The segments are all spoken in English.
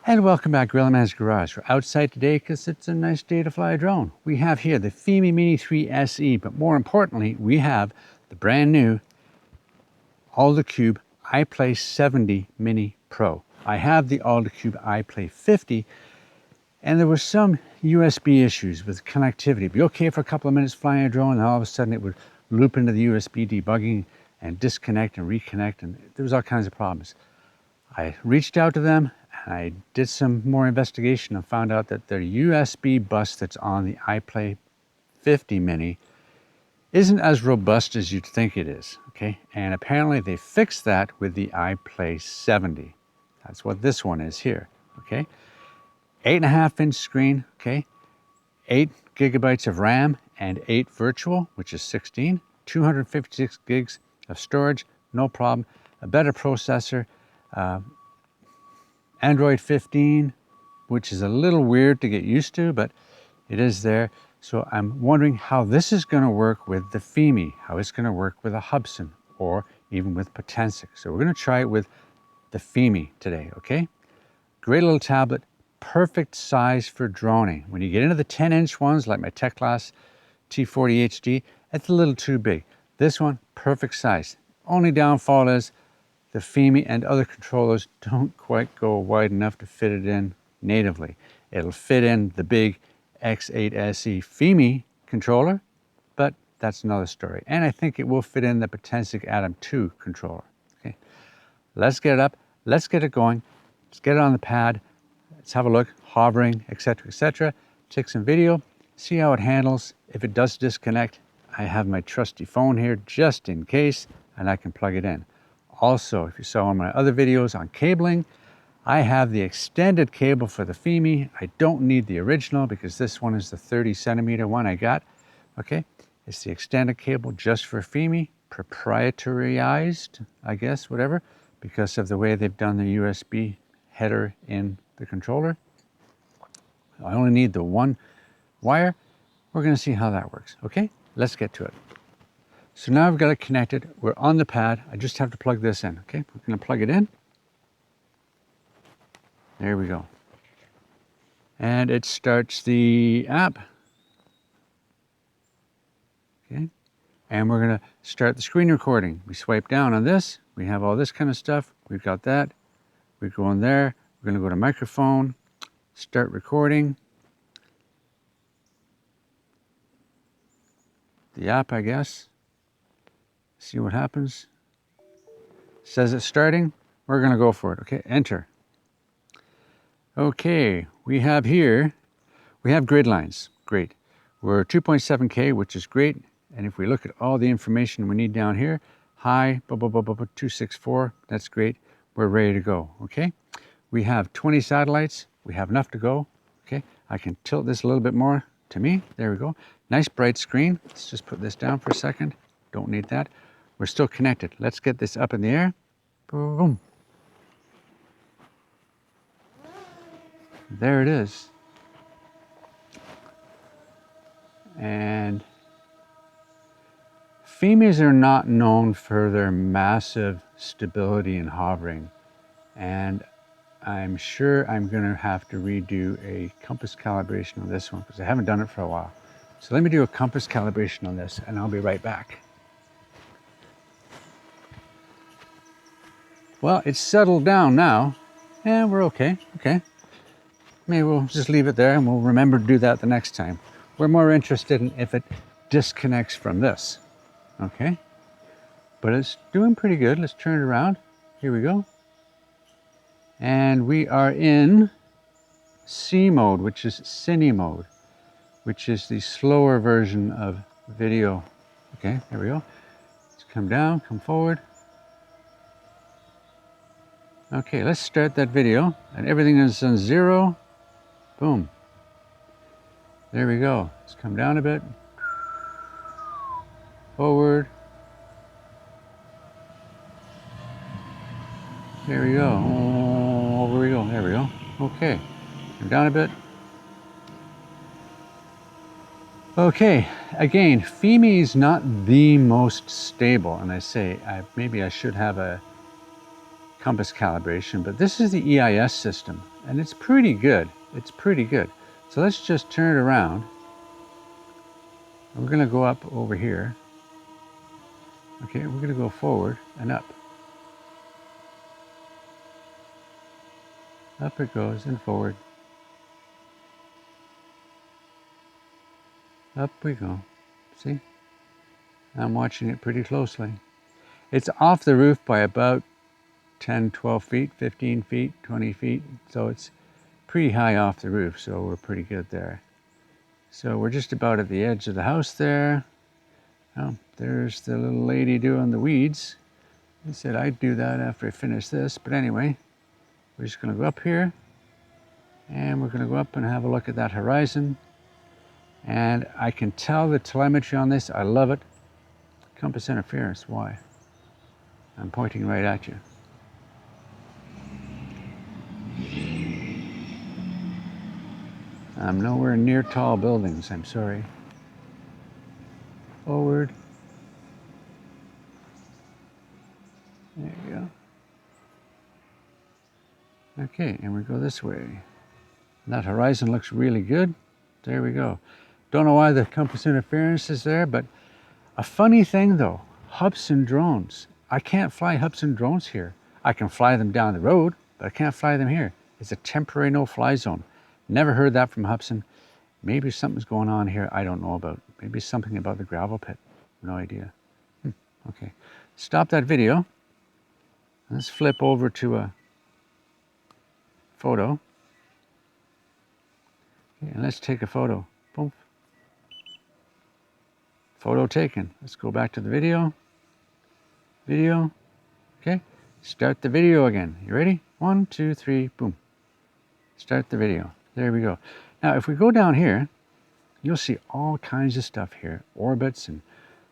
And welcome back, Gorilla Man's Garage. We're outside today because it's a nice day to fly a drone. We have here the Fimi Mini 3 SE, but more importantly, we have the brand new Alldocube iPlay 70 Mini Pro. I have the Alldocube iPlay 50, and there were some USB issues with connectivity. It'd be okay for a couple of minutes flying a drone, and all of a sudden it would loop into the USB debugging and disconnect and reconnect, and there was all kinds of problems. I reached out to them. I did some more investigation and found out that their USB bus that's on the iPlay 50 Mini isn't as robust as you'd think it is, okay? And apparently they fixed that with the iPlay 70. That's what this one is here, okay? 8.5-inch screen, okay? 8 gigabytes of RAM and 8 virtual, which is 16. 256 gigs of storage, no problem. A better processor. Android 15, which is a little weird to get used to, but it is there. So I'm wondering how this is going to work with the Fimi, how it's going to work with a Hubsan, or even with Potensic. So we're going to try it with the Fimi today, okay? Great little tablet, perfect size for droning. When you get into the 10-inch ones, like my Tech Class T40 HD, it's a little too big. This one, perfect size. Only downfall is the Fimi and other controllers don't quite go wide enough to fit it in natively. It'll fit in the big X8 SE Fimi controller, but that's another story. And I think it will fit in the Potensic Atom 2 controller. Okay, let's get it up, let's get it going, let's get it on the pad, let's have a look, hovering, etc., etc. Take some video, see how it handles. If it does disconnect, I have my trusty phone here just in case, and I can plug it in. Also, if you saw one of my other videos on cabling, I have the extended cable for the Fimi. I don't need the original because this one is the 30-centimeter one I got. Okay, it's the extended cable just for Fimi, proprietaryized, I guess, whatever, because of the way they've done the USB header in the controller. I only need the one wire. We're going to see how that works. Okay, let's get to it. So now I've got it connected. We're on the pad. I just have to plug this in, okay? We're going to plug it in. There we go. And it starts the app. Okay. And we're going to start the screen recording. We swipe down on this. We have all this kind of stuff. We've got that. We go in there. We're going to go to microphone, start recording. The app, I guess. See what happens. Says it's starting. We're going to go for it. Okay, enter. Okay, we have here, we have grid lines. Great. We're 2.7K, which is great. And if we look at all the information we need down here, high, 264, that's great. We're ready to go. Okay, we have 20 satellites. We have enough to go. Okay, I can tilt this a little bit more to me. There we go. Nice bright screen. Let's just put this down for a second. Don't need that. We're still connected. Let's get this up in the air. Boom. There it is. And Fimis are not known for their massive stability and hovering. And I'm sure I'm going to have to redo a compass calibration on this one because I haven't done it for a while. So let me do a compass calibration on this and I'll be right back. Well, it's settled down now, and we're okay, okay. Maybe we'll just leave it there and we'll remember to do that the next time. We're more interested in if it disconnects from this, okay? But it's doing pretty good. Let's turn it around. Here we go. And we are in C mode, which is cine mode, which is the slower version of video. Okay, there we go. Let's come down, come forward. Okay, let's start that video, and everything is on 0. Boom. There we go. Let's come down a bit. Forward. There we go. Oh, over we go. There we go. Okay. Come down a bit. Okay, again, Fimi is not the most stable, and I say maybe I should have a compass calibration, but this is the EIS system, and it's pretty good. It's pretty good. So let's just turn it around. We're gonna go up over here. Okay, we're gonna go forward and up. Up it goes and forward. Up we go. See? I'm watching it pretty closely. It's off the roof by about 10, 12 feet, 15 feet, 20 feet. So it's pretty high off the roof, so we're pretty good there. So we're just about at the edge of the house there. Oh, there's the little lady doing the weeds. I said I'd do that after I finish this, but anyway, we're just gonna go up here and we're gonna go up and have a look at that horizon. And I can tell the telemetry on this, I love it. Compass interference, why? I'm pointing right at you. I'm nowhere near tall buildings, I'm sorry. Forward. There you go. Okay, and we go this way. That horizon looks really good. There we go. Don't know why the compass interference is there, but a funny thing though, Hubsan drones. I can't fly Hubsan drones here. I can fly them down the road, but I can't fly them here. It's a temporary no-fly zone. Never heard that from Hubsan. Maybe something's going on here I don't know about. Maybe something about the gravel pit. No idea. Okay, stop that video. Let's flip over to a photo. Okay, and let's take a photo. Boom. Photo taken. Let's go back to the video. Video. Okay, start the video again. You ready? 1, 2, 3, boom. Start the video. There we go. Now, if we go down here, you'll see all kinds of stuff here. Orbits and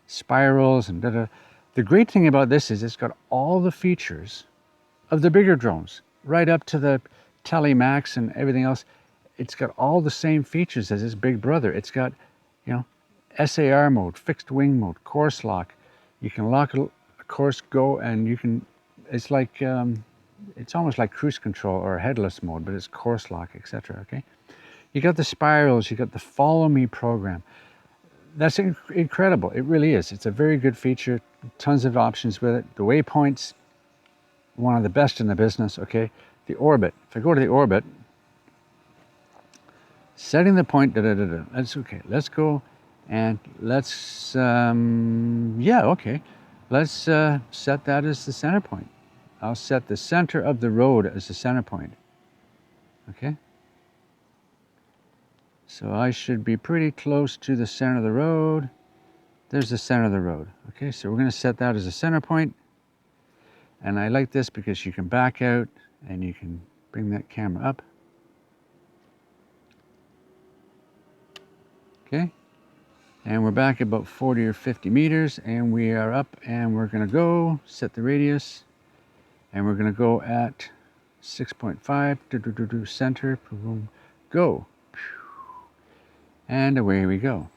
spirals and da-da. The great thing about this is it's got all the features of the bigger drones, right up to the Telemax and everything else. It's got all the same features as its big brother. It's got, you know, SAR mode, fixed wing mode, course lock. You can lock a course, go, and you can, it's like, it's almost like cruise control or headless mode, but it's course lock, etc. Okay, you got the spirals, you got the follow me program. That's incredible. It really is. It's a very good feature. Tons of options with it. The waypoints, one of the best in the business. Okay, the orbit. If I go to the orbit, setting the point. That's okay. Let's go and let's. Yeah. Okay. Let's set that as the center point. I'll set the center of the road as the center point. Okay. So I should be pretty close to the center of the road. There's the center of the road. Okay, so we're going to set that as a center point. And I like this because you can back out and you can bring that camera up. Okay, and we're back about 40 or 50 meters and we are up and we're going to go set the radius and we're going to go at 6.5 center, boom, go. And away we go.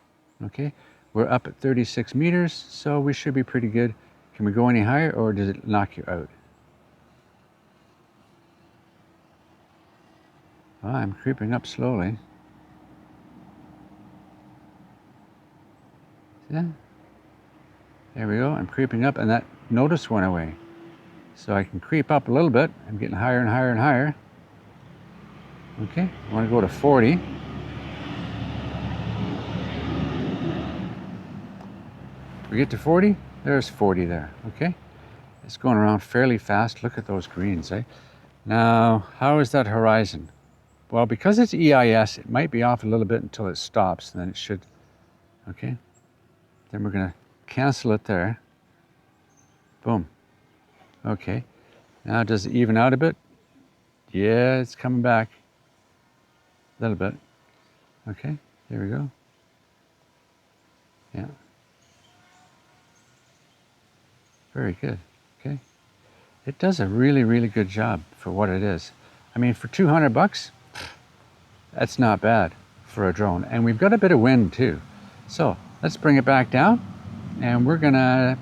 Okay, we're up at 36 meters, so we should be pretty good. Can we go any higher or does it knock you out? Well, I'm creeping up slowly. Yeah. There we go, I'm creeping up and that notice went away. So I can creep up a little bit. I'm getting higher and higher and higher. Okay, I want to go to 40. We get to 40, there's 40 there, okay? It's going around fairly fast. Look at those greens, eh? Now, how is that horizon? Well, because it's EIS, it might be off a little bit until it stops, and then it should, okay? Then we're gonna cancel it there. Boom. Okay. Now, does it even out a bit? Yeah, it's coming back a little bit. Okay, there we go. Yeah. Very good, okay. It does a really, really good job for what it is. I mean, for 200 bucks, that's not bad for a drone. And we've got a bit of wind too. So let's bring it back down and we're gonna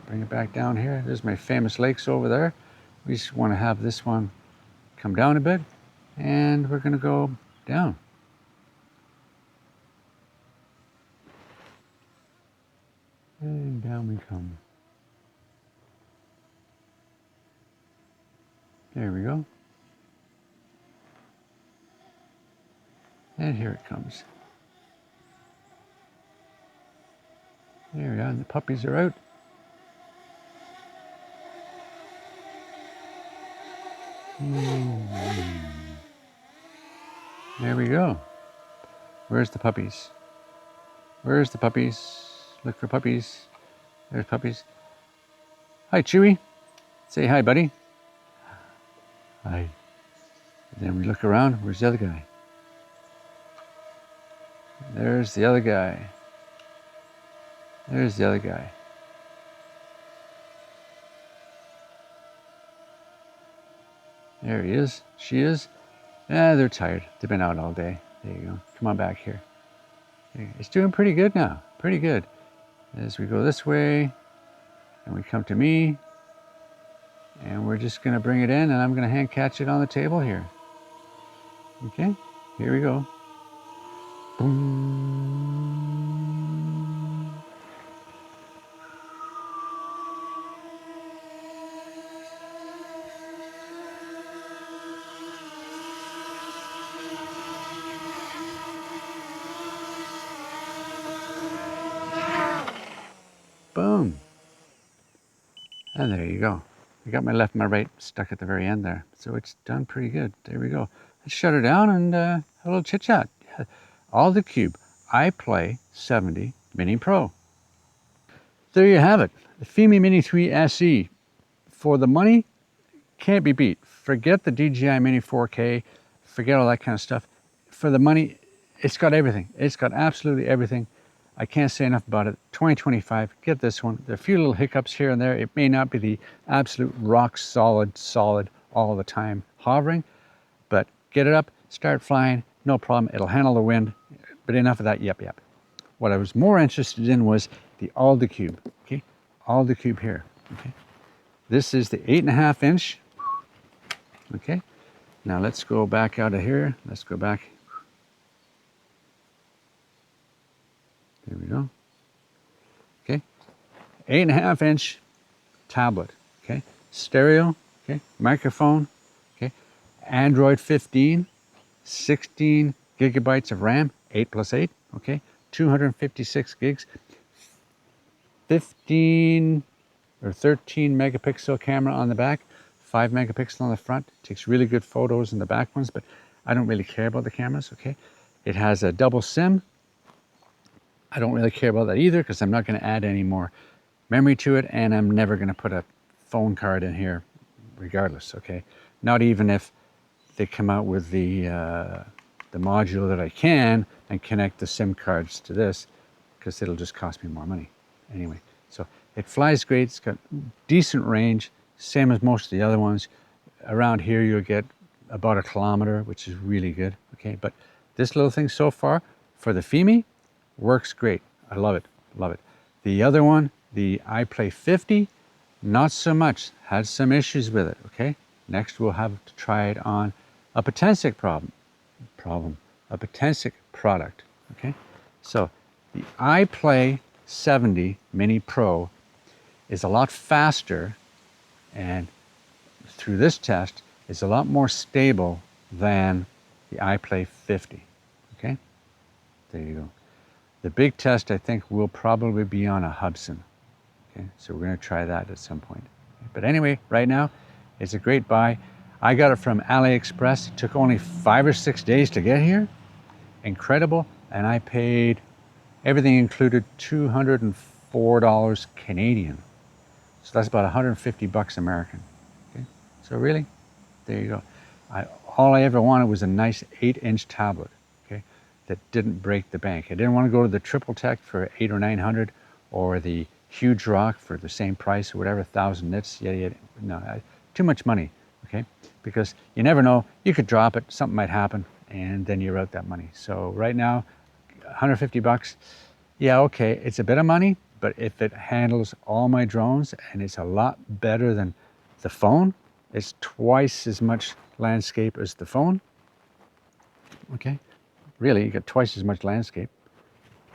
bring it back down here. There's my famous lakes over there. We just wanna have this one come down a bit, and we're going to go down. And down we come. There we go. And here it comes. There we go, and the puppies are out. There we go. Where's the puppies? Where's the puppies? Look for puppies. There's puppies. Hi, Chewy. Say hi, buddy. Hi. And then we look around. Where's the other guy? There's the other guy. There's the other guy. There he is. She is. Ah, they're tired. They've been out all day. There you go. Come on back here. It's doing pretty good now. Pretty good. As we go this way, and we come to me, and we're just going to bring it in, and I'm going to hand catch it on the table here. Okay, here we go. Boom. Boom. And there you go. I got my left and my right stuck at the very end there. So it's done pretty good. There we go. Let's shut her down and have a little chit chat. Yeah. Alldocube iPlay 70 Mini Pro. There you have it. The Fimi Mini 3 SE. For the money, can't be beat. Forget the DJI Mini 4K. Forget all that kind of stuff. For the money, it's got everything. It's got absolutely everything. I can't say enough about it. 2025, get this one. There are a few little hiccups here and there. It may not be the absolute rock solid all the time hovering, but get it up, start flying, no problem. It'll handle the wind, but enough of that, yep. What I was more interested in was the Alldocube, okay? Alldocube here, okay? This is the 8.5 inch, okay? Now let's go back out of here. Let's go back. There we go. Okay, 8.5 inch tablet. Okay, stereo. Okay, microphone. Okay, Android 15, 16 gigabytes of RAM, 8+8. Okay, 256 gigs, 15 or 13 megapixel camera on the back, 5 megapixel on the front. Takes really good photos in the back ones, but I don't really care about the cameras. Okay, it has a double SIM. I don't really care about that either because I'm not going to add any more memory to it, and I'm never going to put a phone card in here regardless, okay? Not even if they come out with the module that I can and connect the SIM cards to this, because it'll just cost me more money. Anyway, so it flies great. It's got decent range, same as most of the other ones. Around here you'll get about 1 kilometer, which is really good, okay? But this little thing so far for the Fimi, works great. I love it, love it. The other one, the iPlay 50, not so much. Had some issues with it, okay? Next we'll have to try it on a Potensic a Potensic product, okay? So the iPlay 70 Mini Pro is a lot faster, and through this test is a lot more stable than the iPlay 50, okay? There you go. The big test, I think, will probably be on a Hubsan. Okay, so we're going to try that at some point. But anyway, right now, it's a great buy. I got it from AliExpress. It took only 5 or 6 days to get here. Incredible. And I paid, everything included, $204 Canadian. So that's about 150 bucks American. Okay, so really, there you go. All I ever wanted was a nice 8-inch tablet. That didn't break the bank. I didn't want to go to the triple tech for 800 or 900 or the huge rock for the same price or whatever, 1,000 nits. Yeah, no, too much money, okay? Because you never know, you could drop it, something might happen, and then you're out that money. So right now, 150 bucks, yeah, okay, it's a bit of money, but if it handles all my drones and it's a lot better than the phone, it's twice as much landscape as the phone. Okay, really, you got twice as much landscape.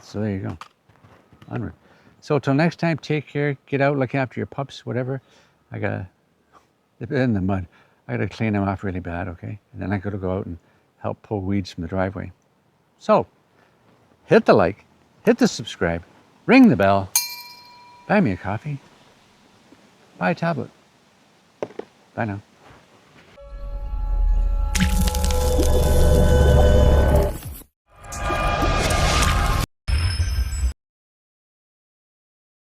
So there you go. Onward. So till next time, take care. Get out, look after your pups, whatever. I gotta, they're in the mud. I gotta clean them off really bad, okay? And then I gotta go out and help pull weeds from the driveway. So, hit the like, hit the subscribe, ring the bell, buy me a coffee, buy a tablet. Bye now.